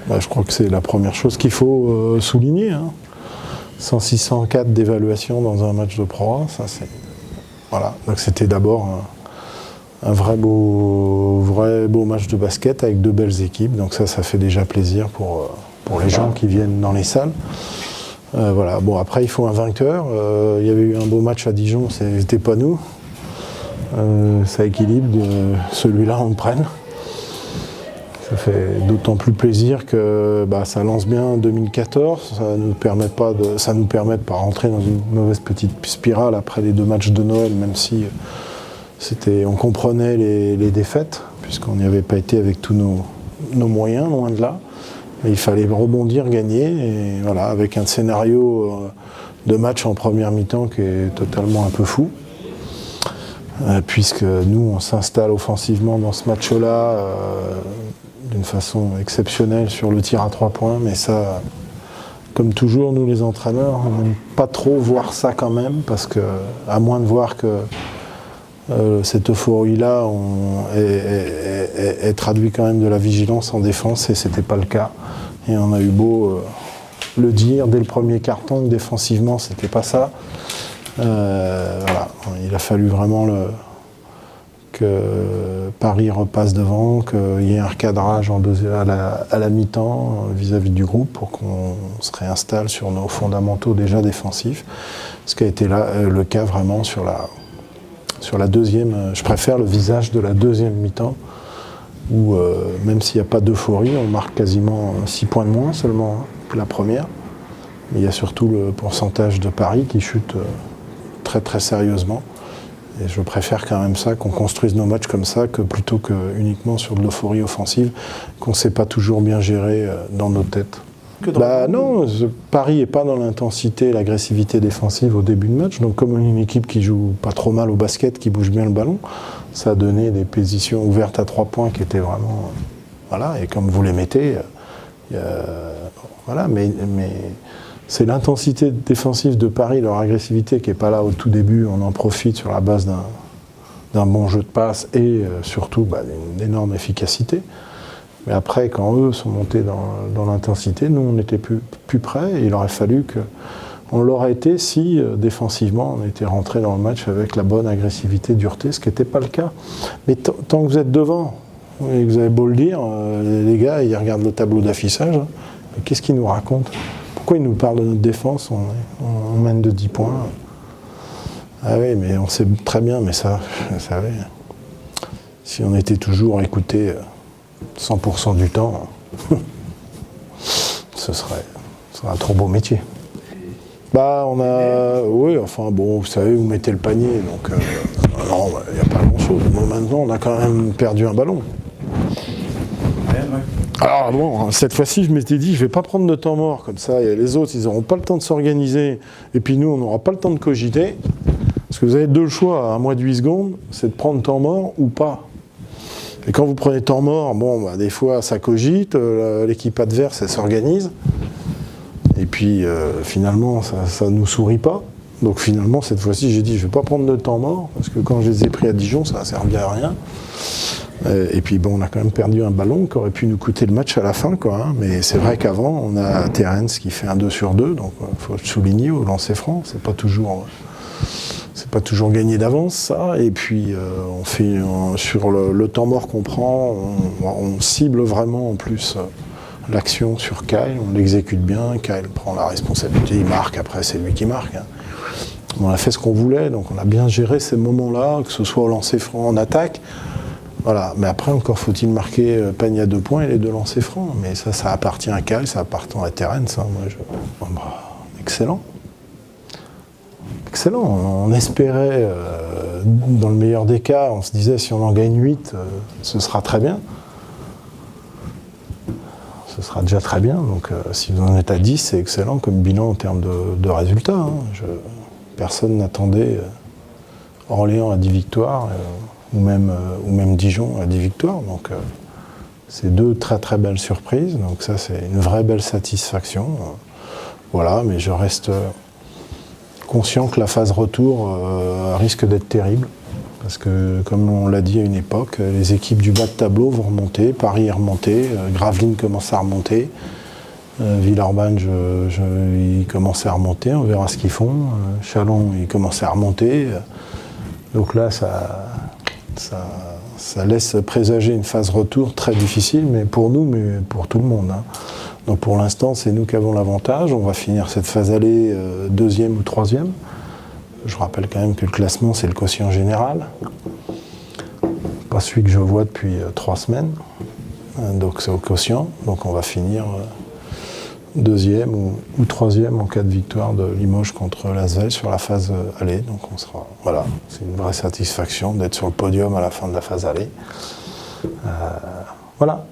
Bah, je crois que c'est la première chose qu'il faut souligner. 106-104 d'évaluation dans un match de Pro A, ça c'est... Voilà, donc c'était d'abord un vrai beau match de basket avec 2 belles équipes, donc ça fait déjà plaisir pour les gens qui viennent dans les salles. Voilà. Bon, après il faut un vainqueur, il y avait eu un beau match à Dijon, c'était pas nous. Ça équilibre, celui-là on le prenne. Ça fait d'autant plus plaisir que ça lance bien en 2014, ça nous permet de pas rentrer dans une mauvaise petite spirale après les 2 matchs de Noël, même si on comprenait les défaites, puisqu'on n'y avait pas été avec tous nos moyens, loin de là. Mais il fallait rebondir, gagner, et voilà, avec un scénario de match en première mi-temps qui est totalement un peu fou. Puisque nous, on s'installe offensivement dans ce match-là d'une façon exceptionnelle sur le tir à 3 points, mais ça, comme toujours, nous les entraîneurs, on n'aime pas trop voir ça quand même, parce que, à moins de voir que cette euphorie-là est traduit quand même de la vigilance en défense, et c'était pas le cas. Et on a eu beau le dire dès le premier carton, que défensivement, c'était pas ça. Voilà. Il a fallu vraiment que Paris repasse devant, qu'il y ait un recadrage à la mi-temps vis-à-vis du groupe pour qu'on se réinstalle sur nos fondamentaux déjà défensifs. Ce qui a été le cas vraiment sur la deuxième. Je préfère le visage de la deuxième mi-temps où même s'il n'y a pas d'euphorie, on marque quasiment 6 points de moins seulement que la première. Mais il y a surtout le pourcentage de Paris qui chute très très sérieusement. Et je préfère quand même ça, qu'on construise nos matchs comme ça, que plutôt que uniquement sur de l'euphorie offensive, qu'on ne sait pas toujours bien gérer dans nos têtes. Non, Paris n'est pas dans l'intensité et l'agressivité défensive au début de match. Donc comme une équipe qui joue pas trop mal au basket, qui bouge bien le ballon, ça a donné des positions ouvertes à 3 points qui étaient vraiment... voilà, et comme vous les mettez, voilà, mais c'est l'intensité défensive de Paris, leur agressivité qui n'est pas là au tout début. On en profite sur la base d'un bon jeu de passe et surtout d'une énorme efficacité. Mais après, quand eux sont montés dans l'intensité, nous, on n'était plus prêts. Et il aurait fallu qu'on l'aurait été si, défensivement, on était rentré dans le match avec la bonne agressivité, dureté, ce qui n'était pas le cas. Mais tant que vous êtes devant, et que vous avez beau le dire, les gars, ils regardent le tableau d'affichage, mais qu'est-ce qu'ils nous racontent ? Pourquoi ils nous parlent de notre défense ? On mène de 10 points. Ah oui, mais on sait très bien, mais ça, vous savez, si on était toujours à écouter 100% du temps, ce serait un trop beau métier. Oui, enfin bon, vous savez, vous mettez le panier, donc non, il n'y a pas grand-chose. Bon, maintenant, on a quand même perdu un ballon. Alors bon, cette fois-ci, je m'étais dit, je ne vais pas prendre de temps mort comme ça, et les autres, ils n'auront pas le temps de s'organiser, et puis nous, on n'aura pas le temps de cogiter, parce que vous avez 2 choix à moins de 8 secondes, c'est de prendre temps mort ou pas. Et quand vous prenez temps mort, des fois, ça cogite, l'équipe adverse, elle s'organise, et puis finalement, ça ne nous sourit pas. Donc finalement, cette fois-ci, j'ai dit, je ne vais pas prendre de temps mort, parce que quand je les ai pris à Dijon, ça n'a servi à rien. Et puis on a quand même perdu un ballon qui aurait pu nous coûter le match à la fin, quoi. Mais c'est vrai qu'avant, on a Terence qui fait un 2 sur 2, donc il faut le souligner au lancer franc. C'est pas toujours gagné d'avance, ça. Et puis on fait sur le temps mort qu'on prend, on cible vraiment en plus l'action sur Kyle. On l'exécute bien. Kyle prend la responsabilité, il marque. Après, c'est lui qui marque. On a fait ce qu'on voulait, donc on a bien géré ces moments-là, que ce soit au lancer franc, en attaque. Voilà, mais après encore faut-il marquer panier à 2 points et les 2 lancers francs. Mais ça appartient à Kyle, ça appartient à Terence. Excellent. Excellent. On espérait, dans le meilleur des cas, on se disait si on en gagne 8, ce sera très bien. Ce sera déjà très bien. Donc si vous en êtes à 10, c'est excellent comme bilan en termes de résultats. Personne n'attendait Orléans à 10 victoires. Ou même Dijon à 10 victoires. Donc c'est 2 très très belles surprises. Donc ça c'est une vraie belle satisfaction. Voilà, mais je reste conscient que la phase retour risque d'être terrible. Parce que, comme on l'a dit à une époque, les équipes du bas de tableau vont remonter, Paris est remonté, Gravelines commence à remonter, Villeurbanne, ils commencent à remonter, on verra ce qu'ils font. Châlons, ils commencent à remonter. Donc là, ça laisse présager une phase retour très difficile, mais pour nous, mais pour tout le monde. Hein. Donc pour l'instant, c'est nous qui avons l'avantage. On va finir cette phase aller deuxième ou troisième. Je rappelle quand même que le classement, c'est le quotient général. Pas celui que je vois depuis 3 semaines. Donc c'est au quotient. Donc on va finir deuxième ou troisième en cas de victoire de Limoges contre l'Asvel sur la phase aller. Donc on sera, voilà, c'est une vraie satisfaction d'être sur le podium à la fin de la phase aller. Voilà.